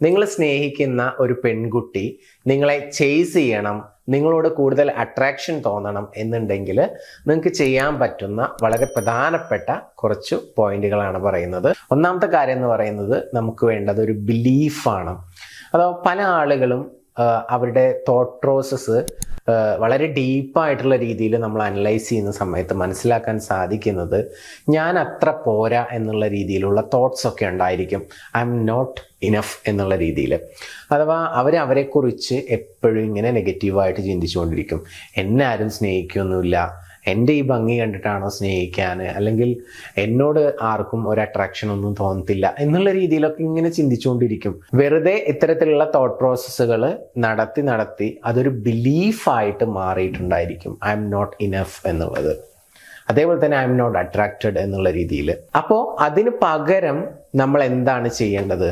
നിങ്ങൾ സ്നേഹിക്കുന്ന ഒരു പെൺകുട്ടി നിങ്ങളെ ചേസ് ചെയ്യണം, നിങ്ങളോട് കൂടുതൽ അട്രാക്ഷൻ തോന്നണം എന്നുണ്ടെങ്കിൽ നിങ്ങൾക്ക് ചെയ്യാൻ പറ്റുന്ന വളരെ പ്രധാനപ്പെട്ട കുറച്ച് പോയിന്റുകളാണ് പറയുന്നത്. ഒന്നാമത്തെ കാര്യം എന്ന് പറയുന്നത് നമുക്ക് വേണ്ടത് ഒരു ബിലീഫാണ്. അതോ പല ആളുകളും അവരുടെ തോട്ട് പ്രോസസ്സ് വളരെ ഡീപ്പായിട്ടുള്ള രീതിയിൽ നമ്മൾ അനലൈസ് ചെയ്യുന്ന സമയത്ത് മനസ്സിലാക്കാൻ സാധിക്കുന്നത് ഞാൻ അത്ര പോരാ എന്നുള്ള രീതിയിലുള്ള തോട്ട്സ് ഒക്കെ ഉണ്ടായിരിക്കും. ഐ എം നോട്ട് ഇനഫ് എന്നുള്ള രീതിയിൽ. അഥവാ അവരെക്കുറിച്ച് എപ്പോഴും ഇങ്ങനെ നെഗറ്റീവായിട്ട് ചിന്തിച്ചുകൊണ്ടിരിക്കും. എന്നെ ആരും സ്നേഹിക്കൊന്നുമില്ല, എൻ്റെ ഈ ഭംഗി കണ്ടിട്ടാണോ സ്നേഹിക്കാൻ, അല്ലെങ്കിൽ എന്നോട് ആർക്കും ഒരു അട്രാക്ഷൻ ഒന്നും തോന്നത്തില്ല എന്നുള്ള രീതിയിലൊക്കെ ഇങ്ങനെ ചിന്തിച്ചുകൊണ്ടിരിക്കും. വെറുതെ ഇത്തരത്തിലുള്ള തോട്ട് പ്രോസസ്സുകൾ നടത്തി അതൊരു ബിലീഫായിട്ട് മാറിയിട്ടുണ്ടായിരിക്കും ഐ എം നോട്ട് ഇനഫ് എന്നുള്ളത്. അതേപോലെ തന്നെ ഐ എം നോട്ട് അട്രാക്റ്റഡ് എന്നുള്ള രീതിയിൽ. അപ്പോൾ അതിന് പകരം നമ്മൾ എന്താണ് ചെയ്യേണ്ടത്?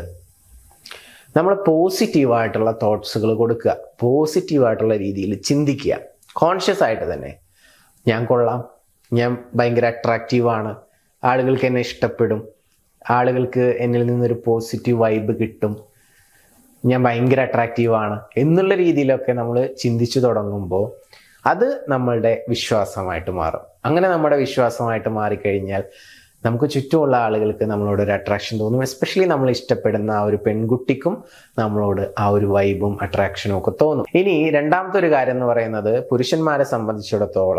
നമ്മൾ പോസിറ്റീവായിട്ടുള്ള തോട്ട്സുകൾ കൊടുക്കുക, പോസിറ്റീവായിട്ടുള്ള രീതിയിൽ ചിന്തിക്കുക, കോൺഷ്യസ് ആയിട്ട് തന്നെ. ഞാൻ കൊള്ളാം, ഞാൻ ഭയങ്കര അട്രാക്റ്റീവാണ്, ആളുകൾക്ക് എന്നെ ഇഷ്ടപ്പെടും, ആളുകൾക്ക് എന്നിൽ നിന്നൊരു പോസിറ്റീവ് വൈബ് കിട്ടും, ഞാൻ ഭയങ്കര അട്രാക്റ്റീവാണ് എന്നുള്ള രീതിയിലൊക്കെ നമ്മൾ ചിന്തിച്ചു തുടങ്ങുമ്പോൾ അത് നമ്മളുടെ വിശ്വാസമായിട്ട് മാറും. അങ്ങനെ നമ്മുടെ വിശ്വാസമായിട്ട് മാറിക്കഴിഞ്ഞാൽ നമുക്ക് ചുറ്റുമുള്ള ആളുകൾക്ക് നമ്മളോട് ഒരു അട്രാക്ഷൻ തോന്നും. എസ്പെഷ്യലി നമ്മൾ ഇഷ്ടപ്പെടുന്ന ആ ഒരു പെൺകുട്ടിക്കും നമ്മളോട് ആ ഒരു വൈബും അട്രാക്ഷനും ഒക്കെ തോന്നും. ഇനി രണ്ടാമത്തെ ഒരു കാര്യം എന്ന് പറയുന്നത് പുരുഷന്മാരെ സംബന്ധിച്ചിടത്തോളം